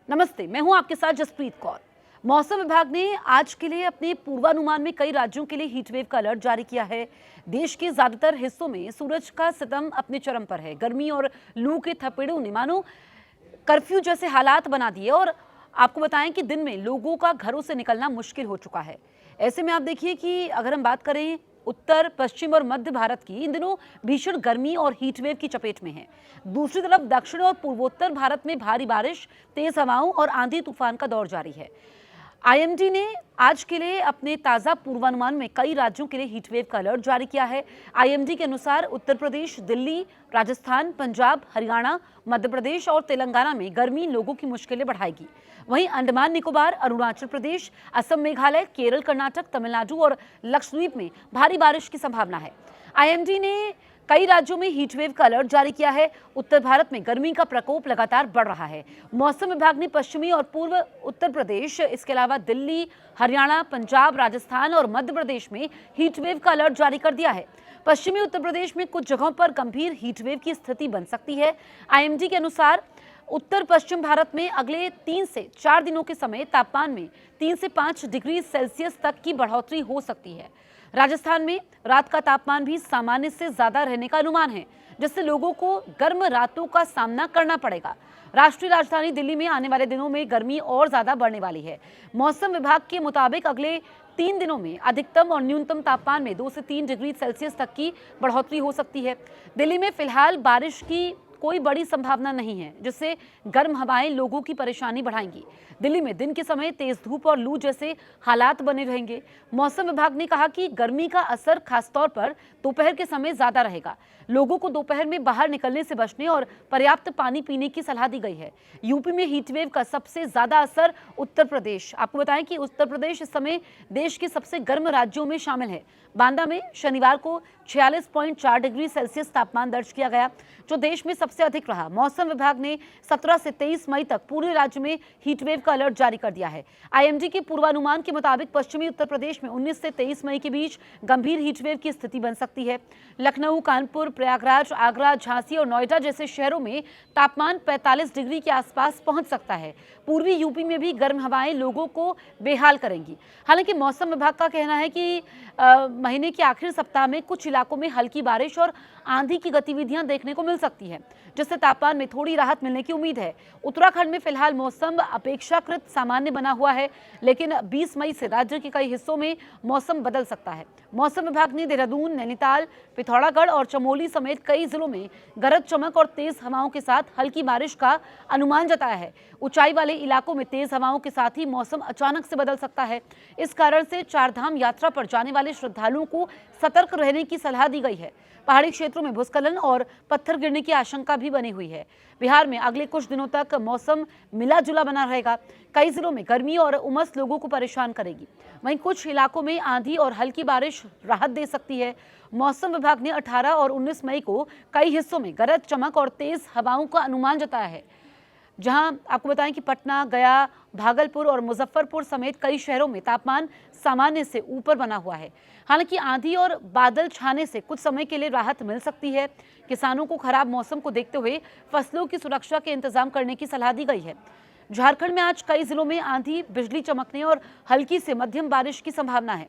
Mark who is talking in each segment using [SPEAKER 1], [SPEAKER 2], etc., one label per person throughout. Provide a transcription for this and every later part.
[SPEAKER 1] नमस्ते, मैं हूं आपके साथ जसप्रीत कौर। मौसम विभाग ने आज के लिए अपने पूर्वानुमान में कई राज्यों के लिए हीट वेव का अलर्ट जारी किया है। देश के ज्यादातर हिस्सों में सूरज का सितम अपने चरम पर है। गर्मी और लू के थपेड़ों ने मानो कर्फ्यू जैसे हालात बना दिए और आपको बताएं कि दिन में लोगों का घरों से निकलना मुश्किल हो चुका है। ऐसे में आप देखिए कि अगर हम बात करें उत्तर, पश्चिम और मध्य भारत की, इन दिनों भीषण गर्मी और हीट वेव की चपेट में है। दूसरी तरफ दक्षिण और पूर्वोत्तर भारत में भारी बारिश, तेज हवाओं और आंधी तूफान का दौर जारी है। आईएमडी ने आज के लिए अपने ताजा पूर्वानुमान में कई राज्यों के लिए हीट वेव का अलर्ट जारी किया है। आईएमडी के अनुसार उत्तर प्रदेश, दिल्ली, राजस्थान, पंजाब, हरियाणा, मध्य प्रदेश और तेलंगाना में गर्मी लोगों की मुश्किलें बढ़ाएगी। वहीं अंडमान निकोबार, अरुणाचल प्रदेश, असम, मेघालय, केरल, कर्नाटक, तमिलनाडु और लक्षद्वीप में भारी बारिश की संभावना है। आईएमडी ने कई राज्यों में हीट वेव का अलर्ट जारी किया है। उत्तर भारत में गर्मी का प्रकोप लगातार बढ़ रहा है। मौसम विभाग ने पश्चिमी और पूर्व उत्तर प्रदेश, इसके अलावा दिल्ली, हरियाणा, पंजाब, राजस्थान और मध्य प्रदेश में हीट वेव का अलर्ट जारी कर दिया है। पश्चिमी उत्तर प्रदेश में कुछ जगहों पर गंभीर हीट वेव की स्थिति बन सकती है। आईएमडी के अनुसार उत्तर पश्चिम भारत में अगले 3 से 4 दिनों के समय तापमान में 3 से 5 डिग्री सेल्सियस तक की बढ़ोतरी हो सकती है। राजस्थान में रात का तापमान भी सामान्य से ज्यादा रहने का अनुमान है, जिससे लोगों को गर्म रातों का सामना करना पड़ेगा। राष्ट्रीय राजधानी दिल्ली में आने वाले दिनों में गर्मी और ज्यादा बढ़ने वाली है। मौसम विभाग के मुताबिक अगले 3 दिनों में अधिकतम और न्यूनतम तापमान में 2 से 3 डिग्री सेल्सियस तक की बढ़ोतरी हो सकती है। दिल्ली में फिलहाल बारिश की कोई बड़ी संभावना नहीं है, जिससे गर्म हवाएं लोगों की परेशानी बढ़ाएंगी। दिल्ली में दिन के समय तेज धूप और लू जैसे हालात बने रहेंगे। मौसम विभाग ने कहा कि गर्मी का असर खासतौर पर दोपहर के समय ज्यादा रहेगा। लोगों को दोपहर में बाहर निकलने से बचने और पर्याप्त पानी पीने की सलाह दी गई है। यूपी में हीटवेव का सबसे ज्यादा असर उत्तर प्रदेश। आपको बताएं कि उत्तर प्रदेश इस समय देश के सबसे गर्म राज्यों में शामिल है। बांदा में शनिवार को 46.4 डिग्री सेल्सियस तापमान दर्ज किया गया, जो देश में सबसे अधिक रहा। मौसम विभाग ने 17 से 23 मई तक पूरे राज्य में हीटवेव का अलर्ट जारी कर दिया है। आईएमडी के पूर्वानुमान के मुताबिक पश्चिमी उत्तर प्रदेश में 19 से 23 मई के बीच गंभीर हीटवेव की स्थिति बन सकती है। लखनऊ, कानपुर, प्रयागराज, आगरा, झांसी और नोएडा जैसे शहरों में तापमान 45 डिग्री के आसपास पहुंच सकता है। पूर्वी यूपी में भी गर्म हवाएं लोगों को बेहाल करेंगी। हालांकि मौसम विभाग का कहना है कि महीने के आखिरी सप्ताह में कुछ इलाकों में हल्की बारिश और आंधी की गतिविधियां देखने को मिल सकती है, जिससे तापमान में थोड़ी राहत मिलने की उम्मीद है। उत्तराखंड में फिलहाल मौसम अपेक्षाकृत सामान्य बना हुआ है, लेकिन 20 मई से राज्य के कई हिस्सों में मौसम बदल सकता है। मौसम विभाग ने देहरादून, नैनीताल, पिथौरागढ़ और चमोली समेत कई जिलों में गरज चमक और तेज हवाओं के साथ हल्की बारिश का अनुमान जताया है। ऊंचाई वाले इलाकों में तेज हवाओं के साथ ही मौसम अचानक से बदल सकता है। इस कारण से चारधाम यात्रा पर जाने वाले श्रद्धालुओं को सतर्क रहने की सलाह दी गई है। पहाड़ी क्षेत्रों में भूस्खलन और पत्थर गिरने की आशंका भी बनी हुई है। बिहार में अगले कुछ दिनों तक मौसम मिला जुला बना रहेगा। कई जिलों में गर्मी और उमस लोगों को परेशान करेगी। वहीं कुछ इलाकों में आंधी और हल्की बारिश राहत दे सकती है। मौसम विभाग ने 18 और 19 मई को कई हिस्सों में गरज चमक और तेज हवाओं का अनुमान जताया है, जहां आपको बताएं कि पटना, गया, भागलपुर और मुजफ्फरपुर समेत कई शहरों में तापमान सामान्य से ऊपर बना हुआ है। हालांकि आंधी और बादल छाने से कुछ समय के लिए राहत मिल सकती है। किसानों को खराब मौसम को देखते हुए फसलों की सुरक्षा के इंतजाम करने की सलाह दी गई है। झारखंड में आज कई जिलों में आंधी, बिजली चमकने और हल्की से मध्यम बारिश की संभावना है।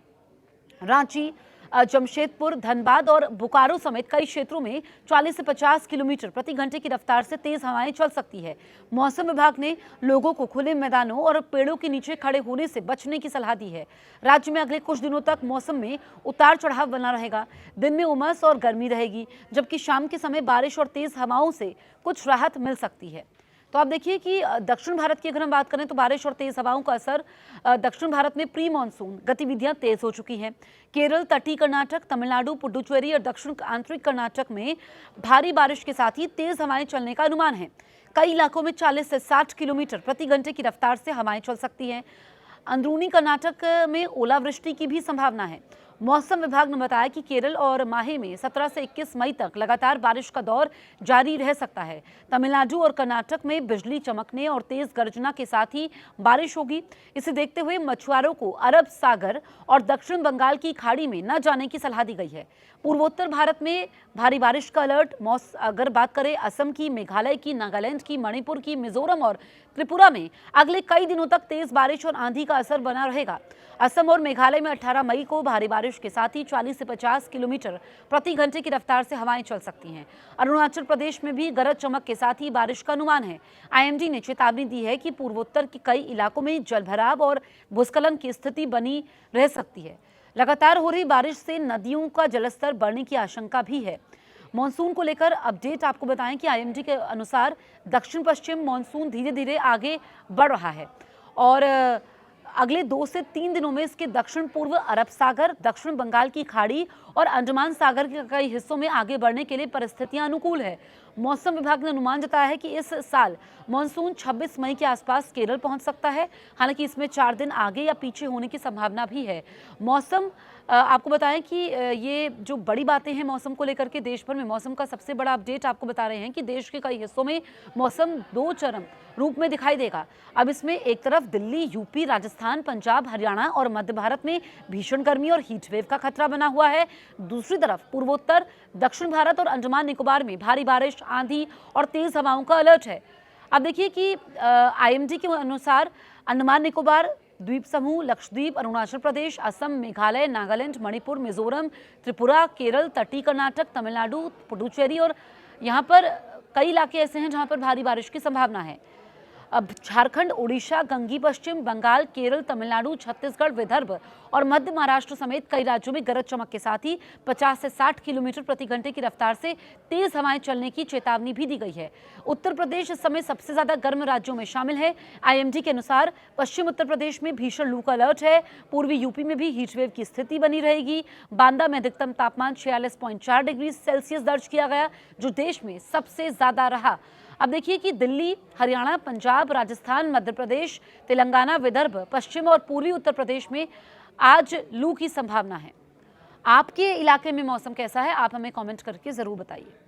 [SPEAKER 1] रांची, जमशेदपुर, धनबाद और बोकारो समेत कई क्षेत्रों में 40 से 50 किलोमीटर प्रति घंटे की रफ्तार से तेज हवाएं चल सकती है। मौसम विभाग ने लोगों को खुले मैदानों और पेड़ों के नीचे खड़े होने से बचने की सलाह दी है। राज्य में अगले कुछ दिनों तक मौसम में उतार चढ़ाव बना रहेगा। दिन में उमस और गर्मी रहेगी, जबकि शाम के समय बारिश और तेज हवाओं से कुछ राहत मिल सकती है। तो आप देखिए कि दक्षिण भारत की अगर हम बात करें तो बारिश और तेज हवाओं का असर दक्षिण भारत में प्री मानसून गतिविधियां तेज हो चुकी हैं। केरल, तटीय कर्नाटक, तमिलनाडु, पुडुचेरी और दक्षिण आंतरिक कर्नाटक में भारी बारिश के साथ ही तेज हवाएं चलने का अनुमान है। कई इलाकों में 40 से 60 किलोमीटर प्रति घंटे की रफ्तार से हवाएं चल सकती हैं। अंदरूनी कर्नाटक में ओलावृष्टि की भी संभावना है। मौसम विभाग ने बताया कि केरल और माहे में 17 से 21 मई तक लगातार बारिश का दौर जारी रह सकता है। तमिलनाडु और कर्नाटक में बिजली चमकने और तेज गर्जना के साथ ही बारिश होगी। इसे देखते हुए मछुआरों को अरब सागर और दक्षिण बंगाल की खाड़ी में न जाने की सलाह दी गई है। पूर्वोत्तर भारत में भारी बारिश का अलर्ट। अगर बात करें असम की, मेघालय की, नागालैंड की, मणिपुर की, मिजोरम और त्रिपुरा में अगले कई दिनों तक तेज बारिश और आंधी का असर बना रहेगा। असम और मेघालय में 18 मई को भारी बारिश के साथ ही 40 से 50 किलोमीटर प्रति घंटे की रफ्तार से हवाएं चल सकती हैं। अरुणाचल प्रदेश में भी गरज चमक के साथ ही बारिश का अनुमान है। आईएमडी ने चेतावनी दी है कि पूर्वोत्तर के कई इलाकों में जलभराव और भूस्खलन की स्थिति बनी रह सकती है। लगातार हो रही बारिश से नदियों का जलस्तर बढ़ने की आशंका भी है। मॉनसून को लेकर अपडेट आपको बताएं कि आईएमडी के अनुसार दक्षिण पश्चिम मॉनसून धीरे धीरे आगे बढ़ रहा है और अगले 2 से 3 दिनों में इसके दक्षिण पूर्व अरब सागर, दक्षिण बंगाल की खाड़ी और अंडमान सागर के कई हिस्सों में आगे बढ़ने के लिए परिस्थितियां अनुकूल है। मौसम विभाग ने अनुमान जताया है कि इस साल मॉनसून 26 मई के आसपास केरल पहुंच सकता है। हालांकि इसमें 4 दिन आगे या पीछे होने की संभावना भी है। मौसम आपको बताएं कि ये जो बड़ी बातें हैं मौसम को लेकर के, देश भर में मौसम का सबसे बड़ा अपडेट आपको बता रहे हैं कि देश के कई हिस्सों में मौसम 2 चरम रूप में दिखाई देगा। अब इसमें एक तरफ दिल्ली, यूपी, राजस्थान, पंजाब, हरियाणा और मध्य भारत में भीषण गर्मी और हीट वेव का खतरा बना हुआ है। दूसरी तरफ पूर्वोत्तर, दक्षिण भारत और अंडमान निकोबार में भारी बारिश, आंधी और तेज हवाओं का अलर्ट है। अब देखिए कि आईएमडी के अनुसार अंडमान निकोबार द्वीप समूह, लक्षद्वीप, अरुणाचल प्रदेश, असम, मेघालय, नागालैंड, मणिपुर, मिजोरम, त्रिपुरा, केरल, तटीय कर्नाटक, तमिलनाडु, पुडुचेरी और यहाँ पर कई इलाके ऐसे हैं जहाँ पर भारी बारिश की संभावना है। अब झारखंड, उड़ीसा, गंगी पश्चिम बंगाल, केरल, तमिलनाडु, छत्तीसगढ़, विदर्भ और मध्य महाराष्ट्र समेत कई राज्यों में गरज चमक के साथ ही 50 से 60 किलोमीटर प्रति घंटे की रफ्तार से तेज हवाएं चलने की चेतावनी भी दी गई है। उत्तर प्रदेश इस समय सबसे ज्यादा गर्म राज्यों में शामिल है। आईएमडी के अनुसार पश्चिम उत्तर प्रदेश में भीषण लू का अलर्ट है। पूर्वी यूपी में भी हीटवेव की स्थिति बनी रहेगी। बांदा में अधिकतम तापमान 46.4 डिग्री सेल्सियस दर्ज किया गया, जो देश में सबसे ज्यादा रहा। अब देखिए कि दिल्ली, हरियाणा, पंजाब, राजस्थान, मध्य प्रदेश, तेलंगाना, विदर्भ, पश्चिम और पूर्वी उत्तर प्रदेश में आज लू की संभावना है। आपके इलाके में मौसम कैसा है, आप हमें कमेंट करके जरूर बताइए।